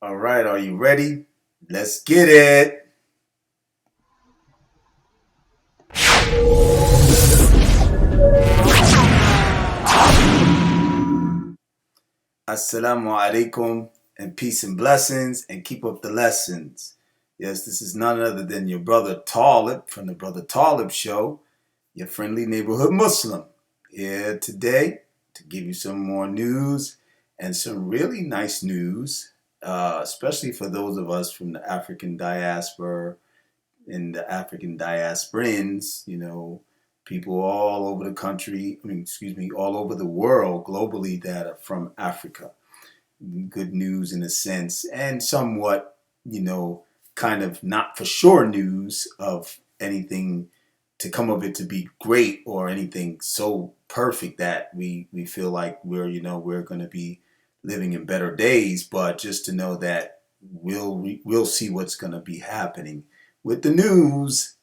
All right, are you ready? Let's get it. Assalamu alaikum and peace and blessings and keep up the lessons. Yes, this is none other than your brother Taalib from the Brother Taalib Show, your friendly neighborhood Muslim. Here today to give you some more news and some really nice news, especially for those of us from the African diaspora and the African diasporans, people all over the country, all over the world globally that are from Africa. Good news in a sense, and somewhat, kind of not for sure news of anything to come of it to be great or anything so perfect that we feel like we're going to be living in better days, but just to know that we'll see what's going to be happening with the news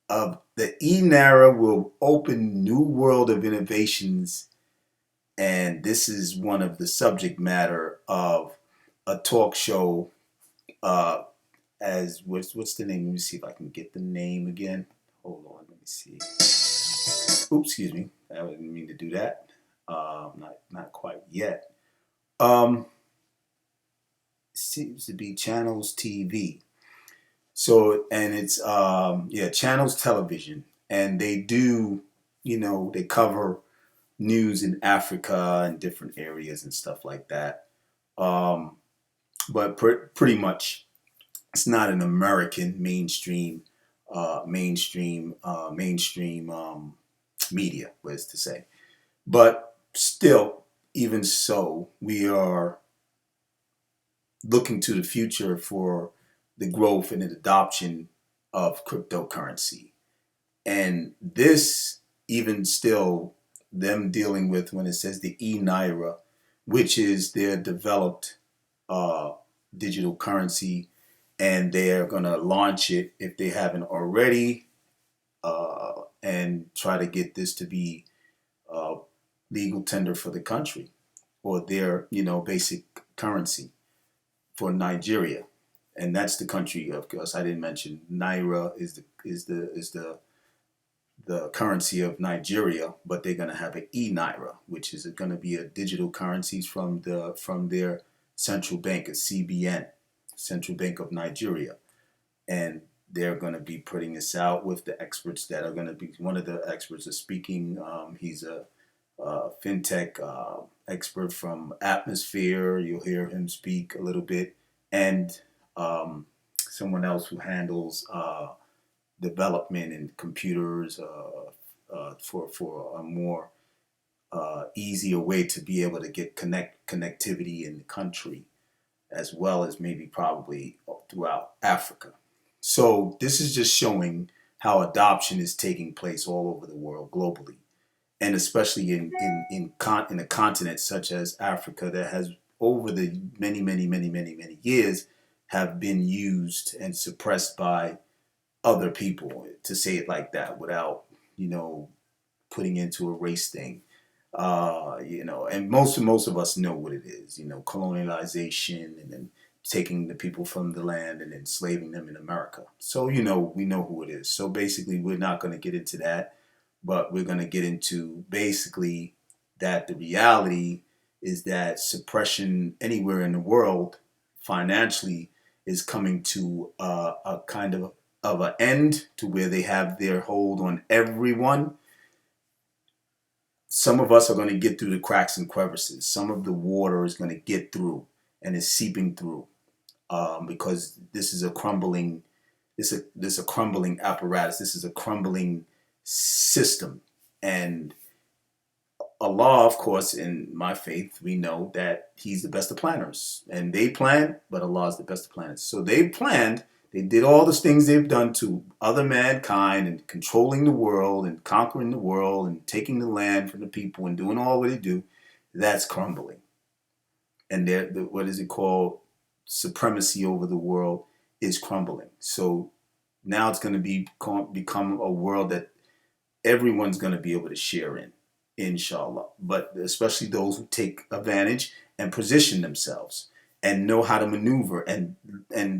of the eNaira will open new world of innovations, and this is one of the subject matter of a talk show. Uh, as what's the name? Let me see if I can get the name again. Hold on, let me see. Oops, excuse me. I didn't mean to do that. Not quite yet. Um, Seems to be Channels TV. So, and it's Channels Television, and they do, they cover news in Africa and different areas and stuff like that. Um, but pretty much, it's not an American mainstream media, was to say. But still, even so, we are looking to the future for the growth and the adoption of cryptocurrency. And this, even still, them dealing with when it says the eNaira, which is their developed uh, digital currency, and they're going to launch it if they haven't already, and try to get this to be uh, legal tender for the country or their, basic currency for Nigeria, and that's the country. Of course, I didn't mention Naira is the currency of Nigeria, but they're going to have an eNaira, which is going to be a digital currency from their central bank, a CBN, Central Bank of Nigeria, and they're going to be putting this out with the experts that are going to be. One of the experts is speaking. He's a fintech expert from Atmosphere. You'll hear him speak a little bit, and someone else who handles development in computers for a more easier way to be able to get connectivity in the country, as well as maybe probably throughout Africa. So this is just showing how adoption is taking place all over the world globally, and especially in a continent such as Africa that has over the many years have been used and suppressed by other people, to say it like that without putting into a race thing. And most of us know what it is. Colonialization, and then taking the people from the land and enslaving them in America. So we know who it is. So basically, we're not going to get into that, but we're going to get into basically that the reality is that suppression anywhere in the world financially is coming to a kind of an end, to where they have their hold on everyone. Some of us are going to get through the cracks and crevices. Some of the water is going to get through and is seeping through, because this is a crumbling, this a crumbling apparatus. This is a crumbling system, and Allah, of course, in my faith, we know that He's the best of planners, and they plan, but Allah is the best of planners. So they planned. They did all the things they've done to other mankind, and controlling the world and conquering the world and taking the land from the people and doing all what they do. That's crumbling. And what is it called? Supremacy over the world is crumbling. So now it's going to become a world that everyone's going to be able to share in, inshallah. But especially those who take advantage and position themselves. and know how to maneuver and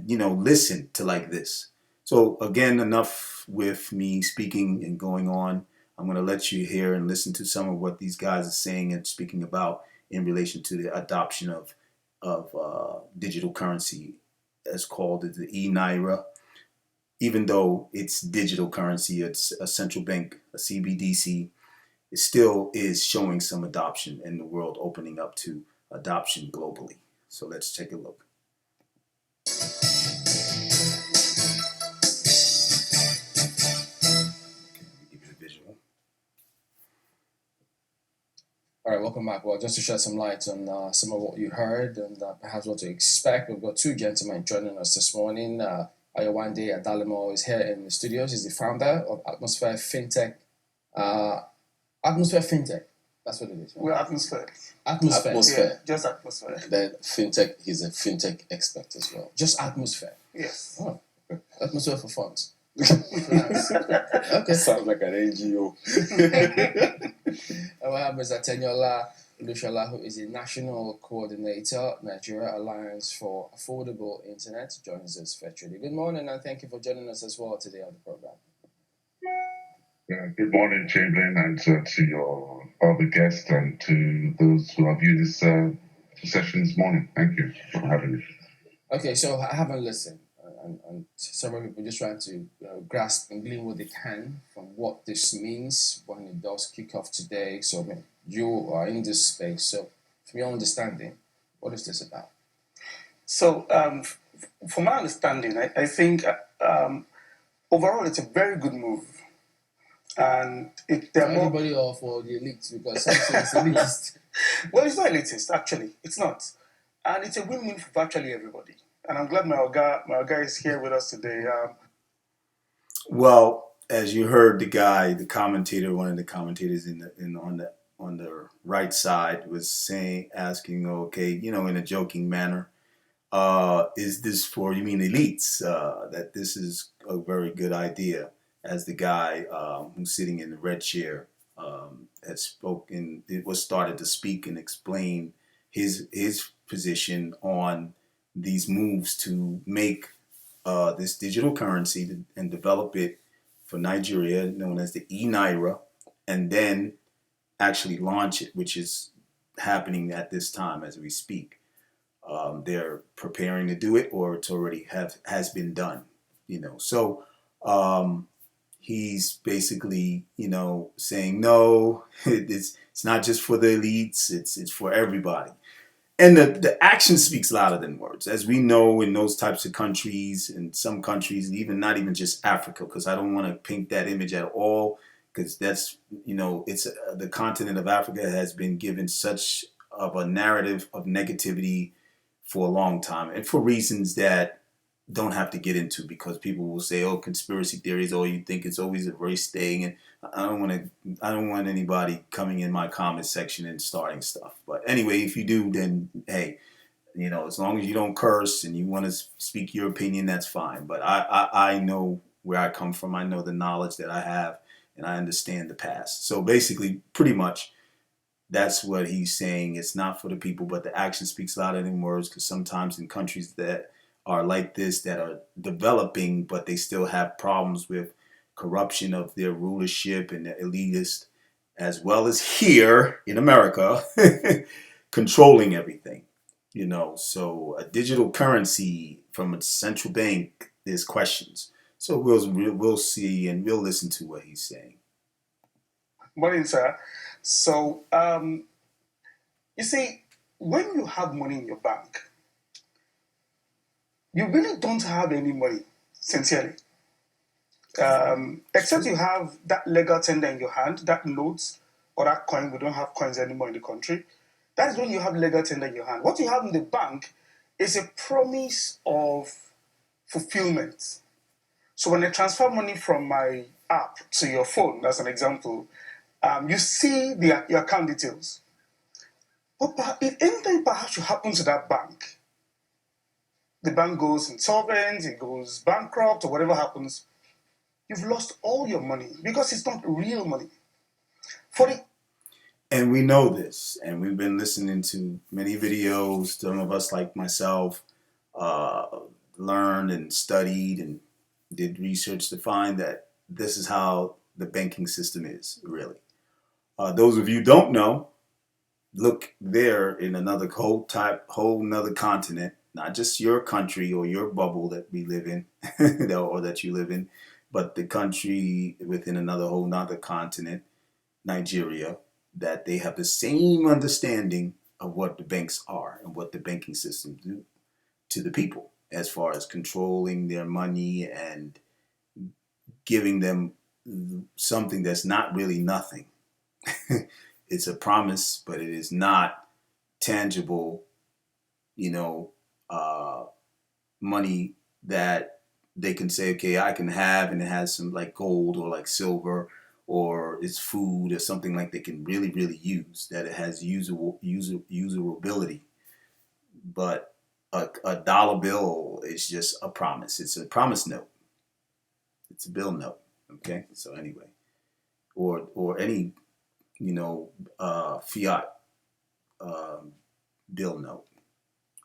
listen to like this. So again, enough with me speaking and going on. I'm going to let you hear and listen to some of what these guys are saying and speaking about in relation to the adoption of digital currency, as called the eNaira. Even though it's digital currency, it's a central bank, a CBDC, it still is showing some adoption in the world, opening up to adoption globally. So let's take a look. Okay, let me give you the visual. All right, welcome back. Well, just to shed some light on some of what you heard and perhaps what to expect, we've got two gentlemen joining us this morning. Ayowande Adalimo is here in the studios. He's the founder of Atmosphere Fintech. Atmosphere Fintech, that's what it is. Right? We're Atmosphere. Atmosphere. Yeah, just Atmosphere. And then Fintech, he's a Fintech expert as well. Just Atmosphere. Yes. Oh, Atmosphere for funds. Okay. Sounds like an NGO. And we have Mr. Tenyola Lushala, who is a national coordinator, Nigeria Alliance for Affordable Internet, joins us virtually. Good morning, and thank you for joining us as well today on the program. Good morning, Chamberlain, and to your other guests and to those who have viewed this session this morning. Thank you for having me. Okay, so I haven't listened, and several people just trying to grasp and glean what they can from what this means when it does kick off today. So I mean, you are in this space, so from your understanding, what is this about? So, from my understanding, I think overall it's a very good move. And for everybody or for the elites, because some say it's elitist. Well, it's not elitist, actually. It's not. And it's a win-win for virtually everybody. And I'm glad my Oga is here with us today. Well, as you heard, the commentator, one of the commentators on the right side was asking, okay, in a joking manner, is this for, you mean elites? That this is a very good idea, as the guy who's sitting in the red chair had spoken. It was started to speak and explain his position on these moves to make this digital currency and develop it for Nigeria, known as the eNaira, and then actually launch it, which is happening at this time as we speak. They're preparing to do it, or it's already has been done. So he's basically saying no, it's not just for the elites, it's for everybody. And the action speaks louder than words, as we know in those types of countries, in some countries, and even not even just Africa, because I don't want to paint that image at all, because that's, it's the continent of Africa has been given such of a narrative of negativity for a long time, and for reasons that don't have to get into, because people will say, oh, conspiracy theories, oh, you think it's always a race thing, and I don't want anybody coming in my comment section and starting stuff. But anyway, if you do, then hey, as long as you don't curse and you want to speak your opinion, that's fine. But I know where I come from. I know the knowledge that I have, and I understand the past. So basically, pretty much, that's what he's saying. It's not for the people, but the action speaks louder than words, because sometimes in countries that are like this, that are developing, but they still have problems with corruption of their rulership and the elitist, as well as here in America, controlling everything. So a digital currency from a central bank, there's questions. So we'll see, and we'll listen to what he's saying. Morning, sir. So, you see, when you have money in your bank, you really don't have any money, sincerely. Except you have that legal tender in your hand, that note or that coin. We don't have coins anymore in the country. That is when you have legal tender in your hand. What you have in the bank is a promise of fulfillment. So when I transfer money from my app to your phone, as an example, you see your account details. But if anything perhaps should happen to that bank, the bank goes insolvent, it goes bankrupt, or whatever happens, you've lost all your money, because it's not real money. And we know this, and we've been listening to many videos. Some of us, like myself, uh, learned and studied and did research to find that this is how the banking system is, really. Those of you who don't know, look there in another whole another continent, not just your country or your bubble that we live in, or that you live in, but the country within whole another continent, Nigeria, that they have the same understanding of what the banks are and what the banking system do to the people as far as controlling their money and giving them something that's not really nothing. It's a promise, but it is not tangible, you know, money that they can say, okay, I can have, and it has some like gold or like silver or it's food or something like they can really, really use, that it has usability. But a dollar bill is just a promise. It's a promise note. It's a bill note. Okay. So anyway, or any, fiat bill note.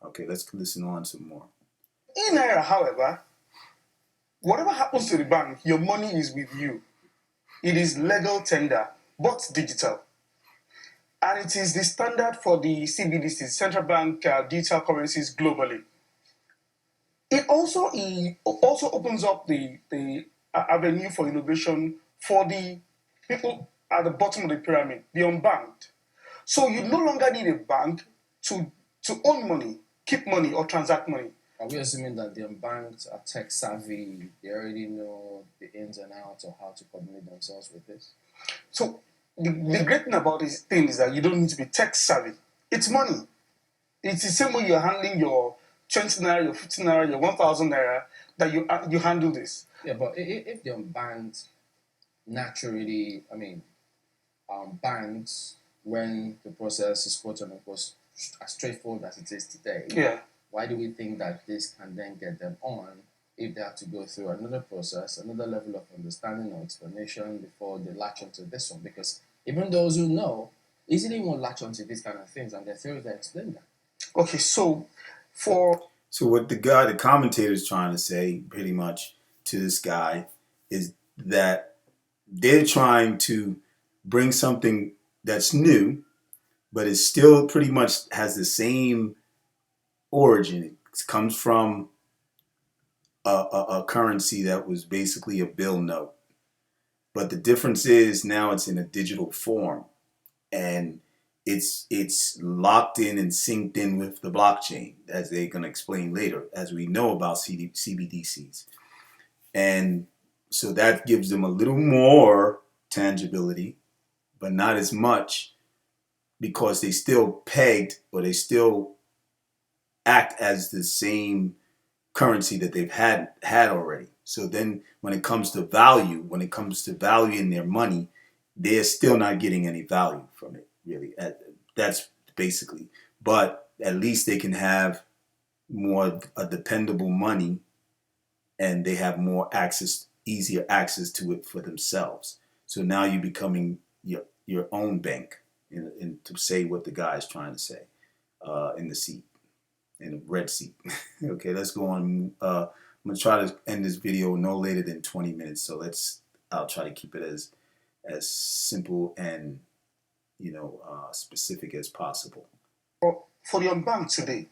Okay, let's listen on some more. eNaira, however, whatever happens to the bank, your money is with you. It is legal tender, but digital. And it is the standard for the CBDC, central bank digital currencies globally. It also opens up the avenue for innovation for the people at the bottom of the pyramid, the unbanked. So you no longer need a bank to own money, keep money, or transact money. Are we assuming that the unbanked are tech savvy? They already know the ins and outs of how to coordinate themselves with this? So the great thing about this thing is that you don't need to be tech savvy. It's money. It's the same way you're handling your 20 naira, your 15 naira, your 1,000 naira, that you handle this. Yeah, but if the unbanked naturally, banks, when the process is quote unquote as straightforward as it is today, Yeah. why do we think that this can then get them on if they have to go through another process, another level of understanding or explanation before they latch onto this one? Because even those who know easily won't latch onto these kind of things, and their theories that explain that. Okay, so what the commentator is trying to say pretty much to this guy is that they're trying to bring something that's new, but it still pretty much has the same origin. It comes from a currency that was basically a bill note. But the difference is now it's in a digital form, and it's locked in and synced in with the blockchain, as they're going to explain later, as we know about CBDCs. And so that gives them a little more tangibility, but not as much, because they still pegged, or they still act as the same currency that they've had already. So then when it comes to valuing their money, they're still not getting any value from it, really. That's basically. But at least they can have more a dependable money, and they have more easier access to it for themselves. So now you're becoming your own bank, in to say what the guy is trying to say, in the seat, in the red seat. Okay, let's go on. I'm gonna try to end this video no later than 20 minutes. So I'll try to keep it as simple and specific as possible. for the unbanked today,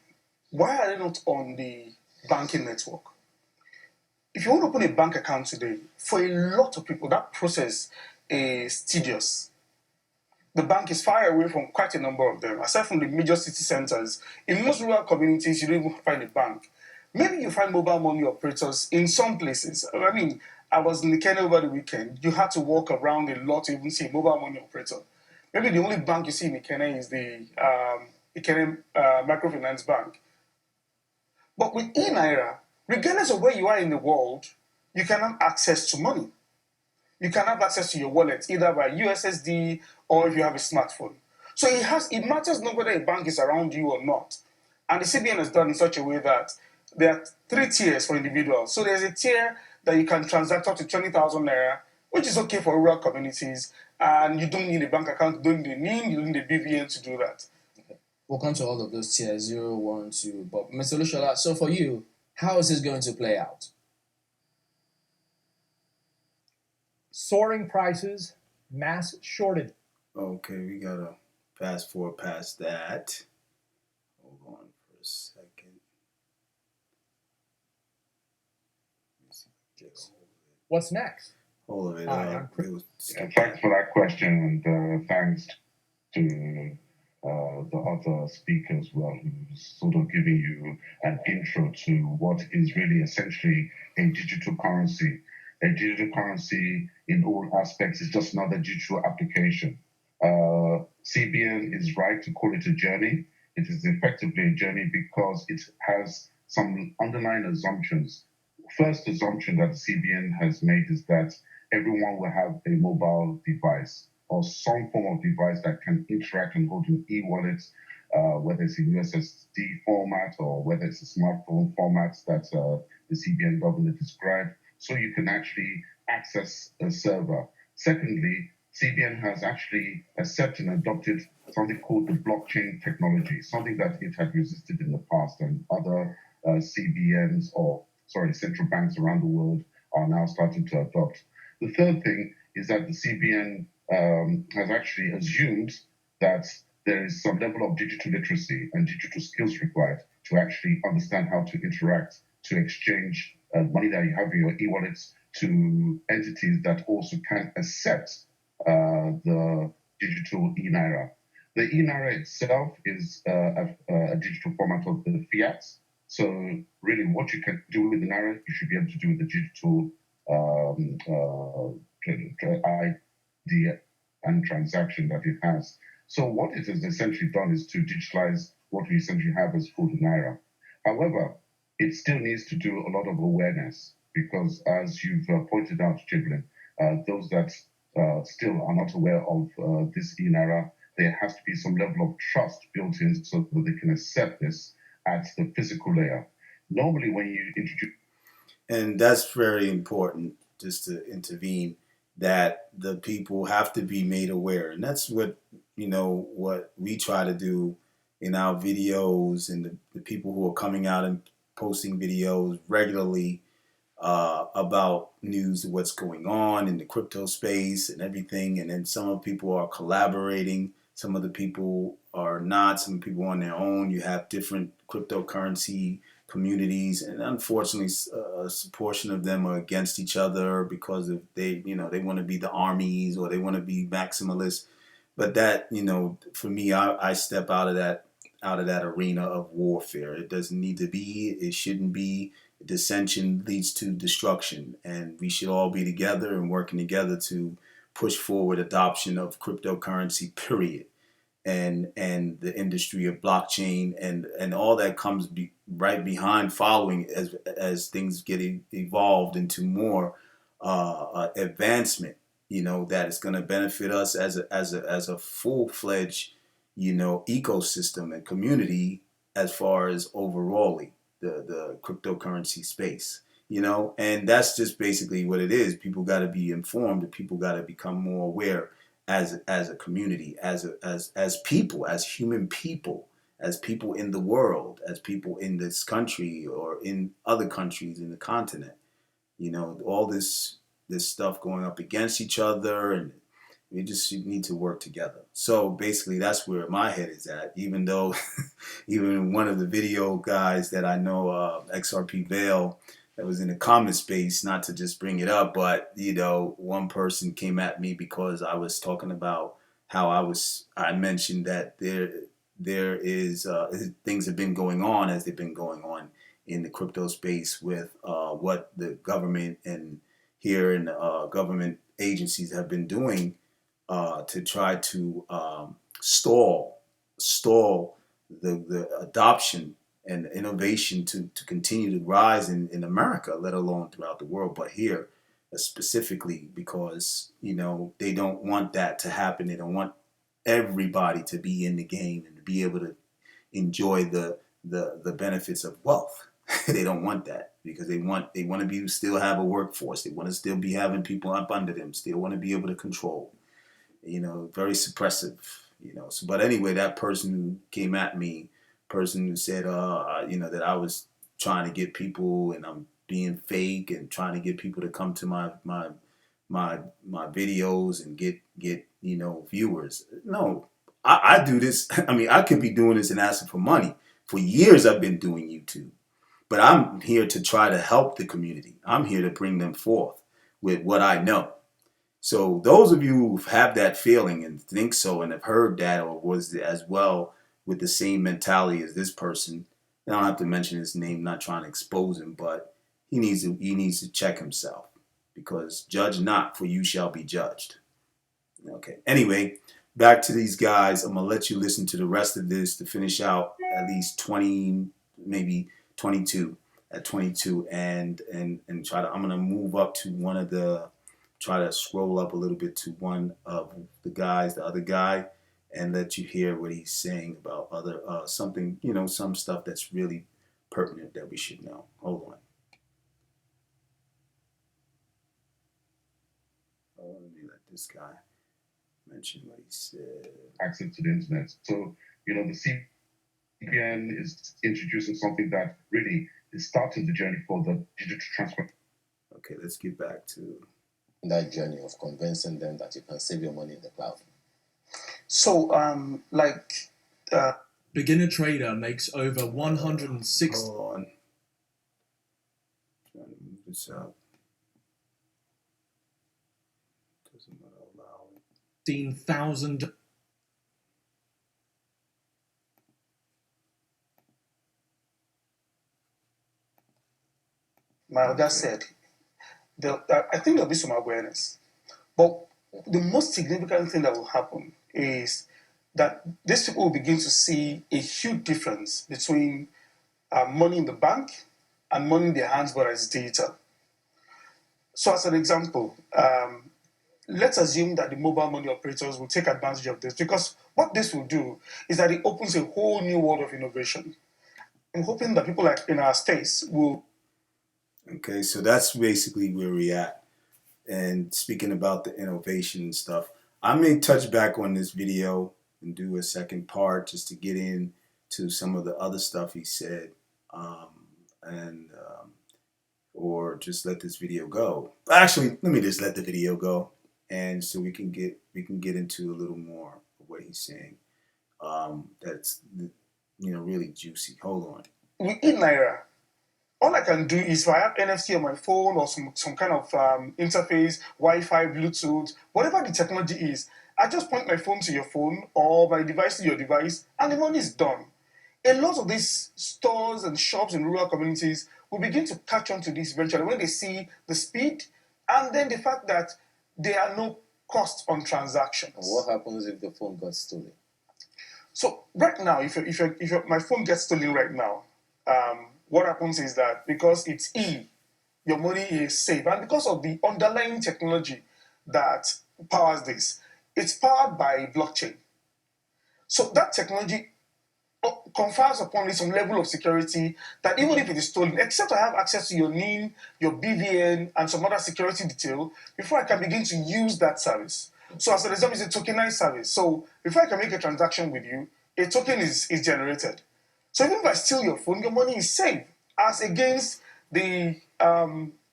why are they not on the banking network? If you want to open a bank account today, for a lot of people, that process is tedious. The bank is far away from quite a number of them. Aside from the major city centers, in most rural communities, you don't even find a bank. Maybe you find mobile money operators in some places. I was in Kenya over the weekend. You had to walk around a lot to even see a mobile money operator. Maybe the only bank you see in Kenya is the Kenya Microfinance Bank. But with eNaira, regardless of where you are in the world, you can have access to money. You can have access to your wallet either by USSD or if you have a smartphone. So it matters not whether a bank is around you or not. And the CBN has done in such a way that there are 3 tiers for individuals. So there's a tier that you can transact up to 20,000 naira, which is okay for rural communities. And you don't need a bank account, you don't need a NIN, you don't need a BVN to do that. We'll come to all of those tiers 0, 1, 2. But Mr. Lushola, so for you, how is this going to play out? Soaring prices, mass shortage. Okay, we gotta fast forward past that. Hold on for a second. What's next? Hold of it. Hi, I'm Chris. Thanks for that question, and thanks to the other speakers who's sort of giving you an intro to what is really essentially a digital currency. A digital currency in all aspects is just another digital application. CBN is right to call it a journey. It is effectively a journey because it has some underlying assumptions. First assumption that the CBN has made is that everyone will have a mobile device or some form of device that can interact and hold an e-wallet, whether it's a USSD format or whether it's a smartphone format that the CBN government described, so you can actually access a server. Secondly, CBN has actually accepted and adopted something called the blockchain technology, something that it had resisted in the past, and other central banks around the world are now starting to adopt. The third thing is that the CBN has actually assumed that there is some level of digital literacy and digital skills required to actually understand how to interact, to exchange money that you have in your e-wallets to entities that also can accept the digital eNaira. The eNaira itself is a digital format of the fiat. So really what you can do with the Naira, you should be able to do with the digital ID and transaction that it has. So what it has essentially done is to digitalize what we essentially have as called the Naira. However, it still needs to do a lot of awareness because, as you've pointed out, Jiblin, those that still are not aware of this eNaira, there has to be some level of trust built in so that they can accept this at the physical layer. Normally, when you introduce... And that's very important, just to intervene, that the people have to be made aware. And that's what, what we try to do in our videos, and the people who are coming out and posting videos regularly about news of what's going on in the crypto space and everything. And then some of the people are collaborating. Some of the people are not. Some people on their own. You have different cryptocurrency communities, and unfortunately, a portion of them are against each other because of they want to be the armies or they want to be maximalists. But that, for me, I step out of that arena of warfare. It doesn't need to be. It shouldn't be. Dissension leads to destruction, and we should all be together and working together to push forward adoption of cryptocurrency, period, and the industry of blockchain and all that comes right behind, following as things get evolved into more advancement. That is going to benefit us as a full-fledged ecosystem and community as far as overall the cryptocurrency space. And that's just basically what it is. People got to be informed, and people got to become more aware as a community, as people, as human people, as people in the world, as people in this country or in other countries in the continent. All this stuff going up against each other, and we just need to work together. So basically, that's where my head is at. Even though, even one of the video guys that I know, XRP Vail, that was in the comment space, not to just bring it up, but one person came at me because I was talking about how I mentioned that there is things have been going on as they've been going on in the crypto space with what the government and here in government agencies have been doing to try to stall the adoption and innovation to continue to rise in America, let alone throughout the world, but here specifically because they don't want that to happen. They don't want everybody to be in the game and to be able to enjoy the benefits of wealth. They don't want that because they want to still have a workforce. They want to still be having people up under them. Still want to be able to control. very suppressive, So, but anyway, that person who came at me, person who said, that I was trying to get people and I'm being fake and trying to get people to come to my videos and get viewers. No, I do this. I mean, I could be doing this and asking for money. For years, I've been doing YouTube, but I'm here to try to help the community. I'm here to bring them forth with what I know. So those of you who have that feeling and think so and have heard that or was as well with the same mentality as this person, I don't have to mention his name, not trying to expose him, but he needs to check himself, because judge not, for you shall be judged. Okay. Anyway, back to these guys. I'm gonna let you listen to the rest of this to finish out at least 20, maybe 22 at 22, and try to. I'm gonna move up to one of the. Try to scroll up a little bit to one of the other guy, and let you hear what he's saying about other something, some stuff that's really pertinent that we should know. Hold on. Let me let this guy mention what he said. Access to the internet. So, the CBN is introducing something that really started the journey for the digital transfer. Okay, let's get back to that journey of convincing them that you can save your money in the cloud. So, beginner trader makes over 106. Hold on. Trying to move this out. Doesn't allow it. 15,000. my other said, I think there'll be some awareness. But the most significant thing that will happen is that these people will begin to see a huge difference between money in the bank and money in their hands, but as digital. So as an example, let's assume that the mobile money operators will take advantage of this, because what this will do is that it opens a whole new world of innovation. I'm hoping that people like in our space will. Okay, so that's basically where we're at. And speaking about the innovation and stuff, I may touch back on this video and do a second part just to get into some of the other stuff he said, or just let this video go. Actually, let me just let the video go, and so we can get into a little more of what he's saying. That's really juicy. Hold on. With eNaira, all I can do is if I have NFC on my phone or some kind of interface, Wi-Fi, Bluetooth, whatever the technology is, I just point my phone to your phone or my device to your device, and the money is done. A lot of these stores and shops in rural communities will begin to catch on to this eventually when they see the speed and then the fact that there are no costs on transactions. And what happens if the phone got stolen? So right now, if my phone gets stolen right now, what happens is that because it's your money is safe, and because of the underlying technology that powers this, it's powered by blockchain. So that technology confers upon it some level of security that even if it is stolen, except I have access to your NIN, your BVN, and some other security detail, before I can begin to use that service. So as a result, it's a tokenized service. So before I can make a transaction with you, a token is generated. So even if I steal your phone, your money is safe, as against the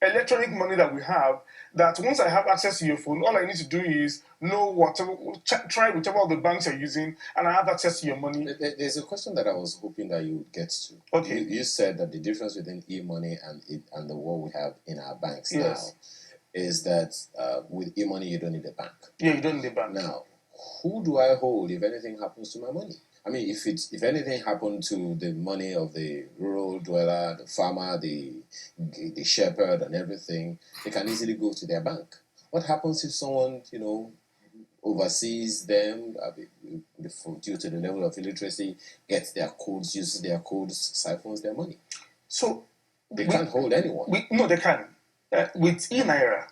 electronic money that we have, that once I have access to your phone, all I need to do is know try whichever of the banks you're using, and I have access to your money. There's a question that I was hoping that you would get to. Okay. You said that the difference between e-money and the what we have in our banks now is that with e-money you don't need a bank. Yeah, you don't need a bank. Now, who do I hold if anything happens to my money? I mean, if anything happened to the money of the rural dweller, the farmer, the shepherd, and everything, they can easily go to their bank. What happens if someone, oversees them due to the level of illiteracy, gets their codes, uses their codes, siphons their money? So they can't hold anyone. No, they can. With eNaira,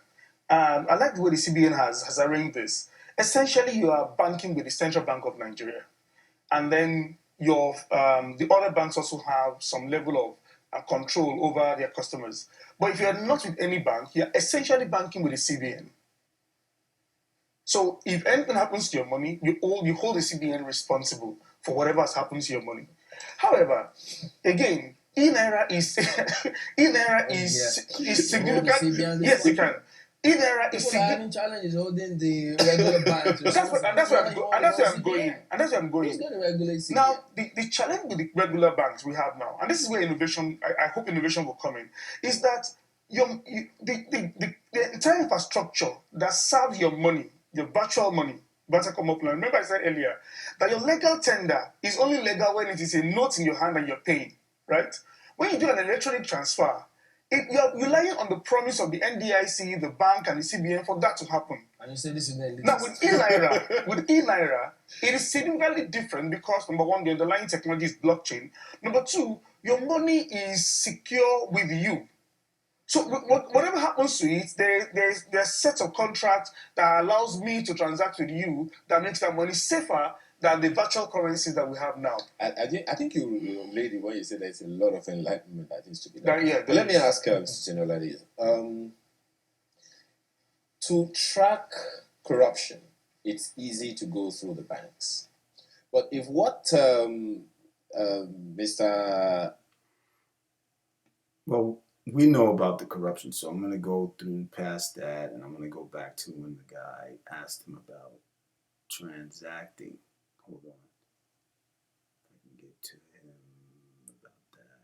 I like the way the CBN has arranged this. Essentially, you are banking with the Central Bank of Nigeria. And then the other banks also have some level of control over their customers. But if you're not with any bank, you're essentially banking with the CBN. So if anything happens to your money, you hold the CBN responsible for whatever has happened to your money. However, again, eNaira is significant. Yes, you can. eNaira is People are having challenges holding the regular banks. That's where I'm going. Who's going to regulate CBN? Now, the challenge with the regular banks we have now, and this is where innovation, I hope innovation will come in, is that the entire infrastructure that serves your money, your virtual money, remember I said earlier that your legal tender is only legal when it is a note in your hand and you're paying, right? When you do an electronic transfer, you're relying on the promise of the NDIC, the bank, and the CBN for that to happen. And you say this is the Now with eNaira, it is significantly different because number one, the underlying technology is blockchain. Number two, your money is secure with you. So whatever happens to it, there's a set of contracts that allows me to transact with you that makes that money safer than the virtual currencies that we have now. I think you lady when you say there's a lot of enlightenment that needs to be done. But let me ask Generally, to track corruption, it's easy to go through the banks. But if what Mr. Well, we know about the corruption, so I'm going to go through past that, and I'm going to go back to when the guy asked him about transacting. Hold on. If I can get to him about that.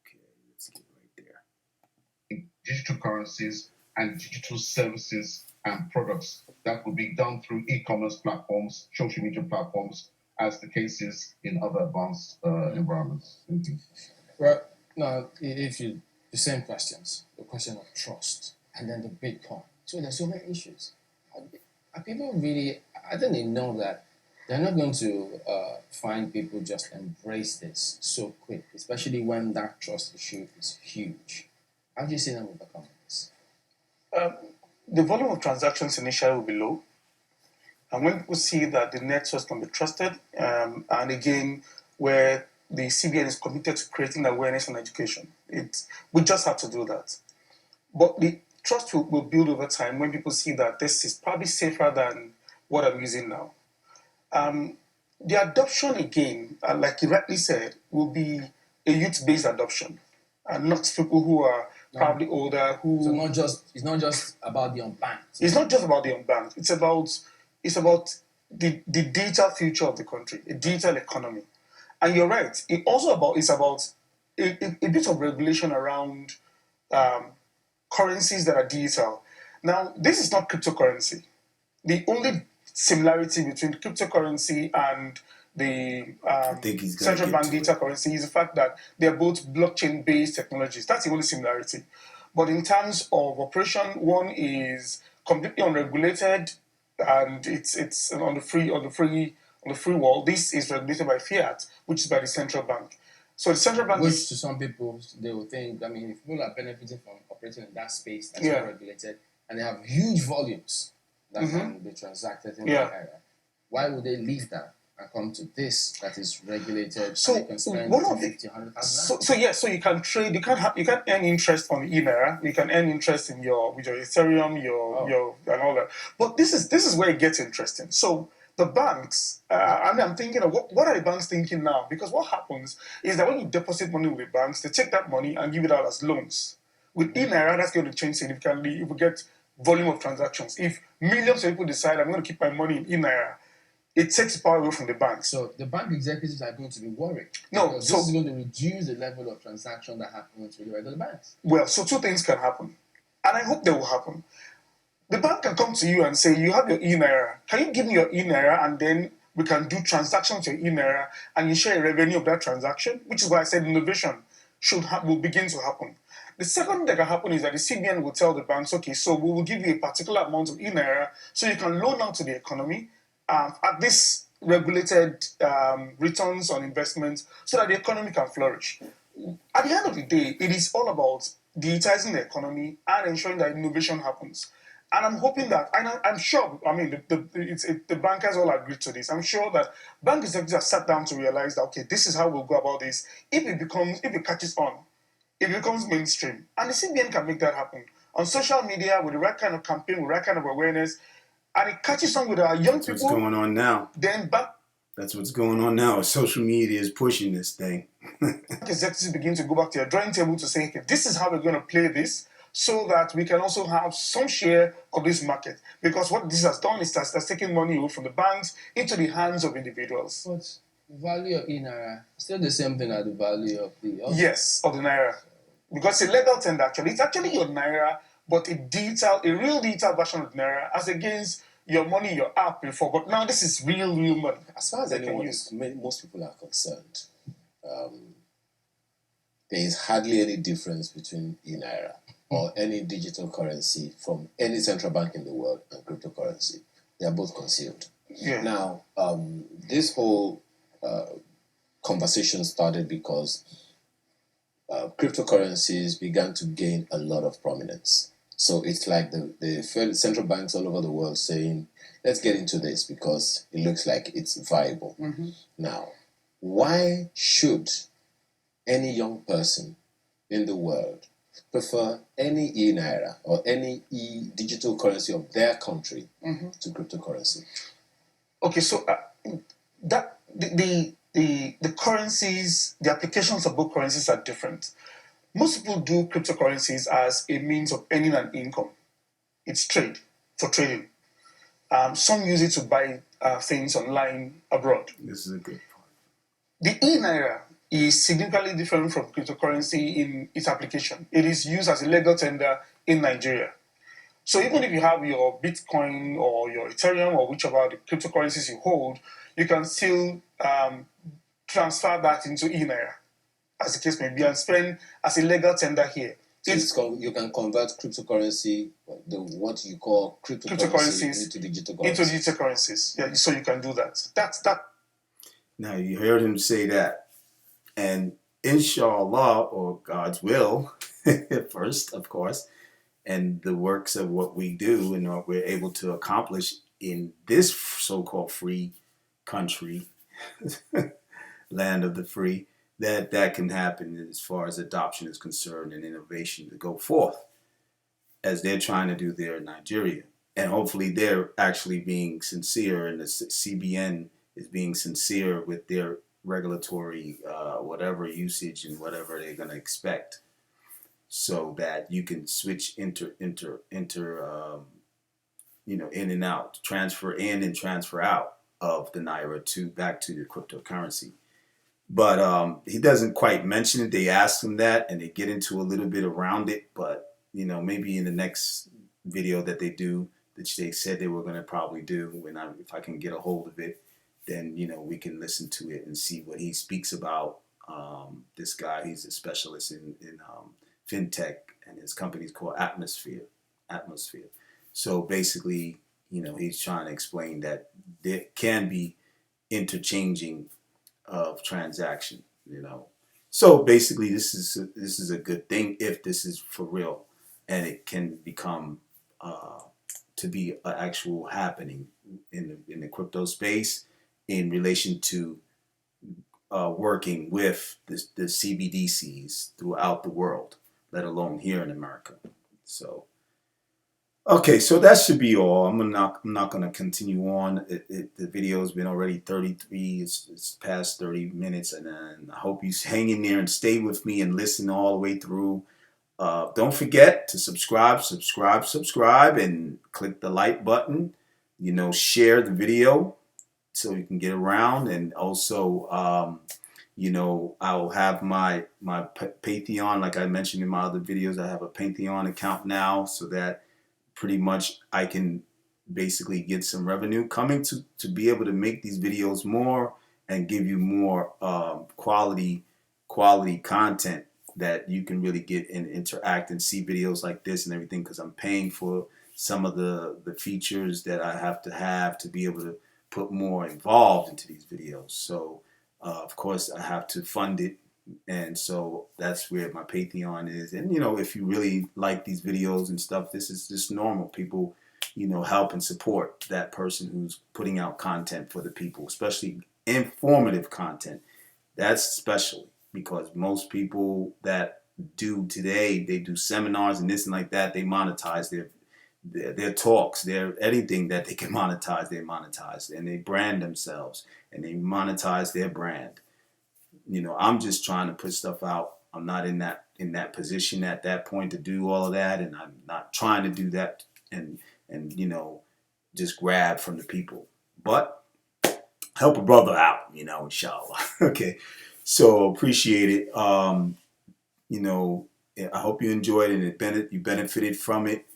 Okay, let's get right there. Digital currencies and digital services and products that will be done through e-commerce platforms, social media platforms, as the case is in other advanced environments. Well, now, the same questions, the question of trust, and then the Bitcoin. So there's so many issues. Are people really, I think they know that they're not going to find people just embrace this so quick, especially when that trust issue is huge. How do you see them overcome this? The volume of transactions initially will be low. And when people see that the networks can be trusted, and again, where the CBN is committed to creating awareness and education, we just have to do that. But the trust will build over time when people see that this is probably safer than what I'm using now. The adoption, again, like you rightly said, will be a youth-based adoption, and not people who are probably older. So it's not just about the unbanked. It's not just about the unbanked. It's about the digital future of the country, a digital economy. And you're right. It's about a bit of regulation around currencies that are digital. Now, this is not cryptocurrency. The only similarity between cryptocurrency and the central bank digital currency is the fact that they're both blockchain-based technologies. That's the only similarity. But in terms of operation, one is completely unregulated, and it's on the free world. This is regulated by fiat, which is by the central bank. So the central bank, which to some people they will think, I mean, if people are benefiting from operating in that space that's not regulated, and they have huge volumes that can be transacted in that area, why would they leave that and come to this that is regulated? So you can spend 50, 100,000. So you can trade. You can earn interest on eNaira. You can earn interest in with your Ethereum, your and all that. But this is where it gets interesting. So the banks, I'm thinking of what are the banks thinking now? Because what happens is that when you deposit money with the banks, they take that money and give it out as loans. With eNaira, that's going to change significantly if we get volume of transactions. If millions of people decide I'm going to keep my money in eNaira, it takes power away from the banks. So the bank executives are going to be worried. No, this is going to reduce the level of transaction that happens with the regular banks. Well, so two things can happen, and I hope they will happen. The bank can come to you and say, you have your eNaira. Can you give me your eNaira, and then we can do transactions to your eNaira, and you share a revenue of that transaction, which is why I said innovation will begin to happen. The second thing that can happen is that the CBN will tell the banks, okay, so we will give you a particular amount of eNaira so you can loan out to the economy at this regulated returns on investments so that the economy can flourish. At the end of the day, it is all about digitizing the economy and ensuring that innovation happens. And I'm hoping that, and I'm sure, I mean, the bankers all agreed to this. I'm sure that bank executives have sat down to realize that, okay, this is how we'll go about this. If it catches on, it becomes mainstream. And the CBN can make that happen. On social media, with the right kind of campaign, with the right kind of awareness, and it catches on with our young That's people. what's going on now. Then back That's what's going on now. Social media is pushing this thing. executives begin to go back to their drawing table to say, okay, this is how we're going to play this so that we can also have some share of this market. Because what this has done is that's taking money away from the banks into the hands of individuals. But value of eNaira still the same thing as the value of the other. Yes, of the Naira. Because it's a legal tender actually. It's actually your Naira, but a real digital version of Naira as against your money, your app before. But now this is real money. As far as they can anyone use. most people are concerned, there is hardly any difference between eNaira or any digital currency from any central bank in the world and cryptocurrency. They are both concealed. Yeah. Now, this whole conversation started because cryptocurrencies began to gain a lot of prominence. So it's like the central banks all over the world saying, let's get into this because it looks like it's viable. Now, why should any young person in the world prefer any eNaira or any digital currency of their country to cryptocurrency? Okay, so that the currencies, the applications of both currencies are different. Most people do cryptocurrencies as a means of earning an income. It's trade, for trading. Some use it to buy things online abroad. This is a good point. The eNaira is significantly different from cryptocurrency in its application. It is used as a legal tender in Nigeria. So even if you have your Bitcoin or your Ethereum or whichever the cryptocurrencies you hold, you can still transfer that into eNaira, as the case may be, and spend as a legal tender here. So you can convert cryptocurrency, what you call cryptocurrencies into digital currency. Into digital currencies. Yeah, so you can do that. That's that. Now, you heard him say that. And inshallah, or God's will, first, of course, and the works of what we do and what we're able to accomplish in this so-called free country, land of the free, that can happen as far as adoption is concerned and innovation to go forth as they're trying to do there in Nigeria. And hopefully they're actually being sincere, and the CBN is being sincere with their regulatory whatever usage and whatever they're going to expect, so that you can switch in and out, transfer in and transfer out of the Naira back to the cryptocurrency. But he doesn't quite mention it. They ask him that and they get into a little bit around it, but maybe in the next video that they do, that they said they were going to probably do, and if I can get a hold of it, then we can listen to it and see what he speaks about. This guy, he's a specialist in fintech, and his company is called Atmosphere. So basically, he's trying to explain that there can be interchanging of transaction. So basically, this is a good thing if this is for real, and it can become to be an actual happening in the crypto space in relation to working with the CBDCs throughout the world, let alone here in America. So, okay, so that should be all. I'm not going to continue on. The video's been already 33. It's past 30 minutes, and I hope you hang in there and stay with me and listen all the way through. Don't forget to subscribe, and click the like button. Share the video so you can get around, and also I'll have my Patreon, like I mentioned in my other videos. I have a Patreon account now, so that pretty much I can basically get some revenue coming to be able to make these videos more and give you more quality content that you can really get and interact and see videos like this and everything, because I'm paying for some of the features that I have to be able to put more involved into these videos. So of course I have to fund it, and so that's where my Patreon is. And if you really like these videos and stuff, this is just normal. People help and support that person who's putting out content for the people, especially informative content. That's special, because most people that do today. They do seminars and this and like that. They monetize their talks, their anything that they can monetize, they monetize, and they brand themselves and they monetize their brand. You know, I'm just trying to put stuff out. I'm not in that position at that point to do all of that, and I'm not trying to do that and you know, just grab from the people, but help a brother out, you know, inshallah. Okay, so appreciate it. You know, I hope you enjoyed it and you benefited from it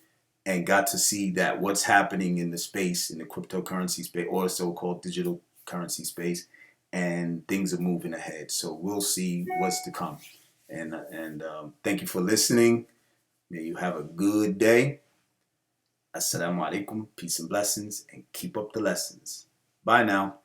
and got to see that what's happening in the space, in the cryptocurrency space or so-called digital currency space, and things are moving ahead. So we'll see what's to come. And thank you for listening. May you have a good day. Assalamu alaikum, peace and blessings, and keep up the lessons. Bye now.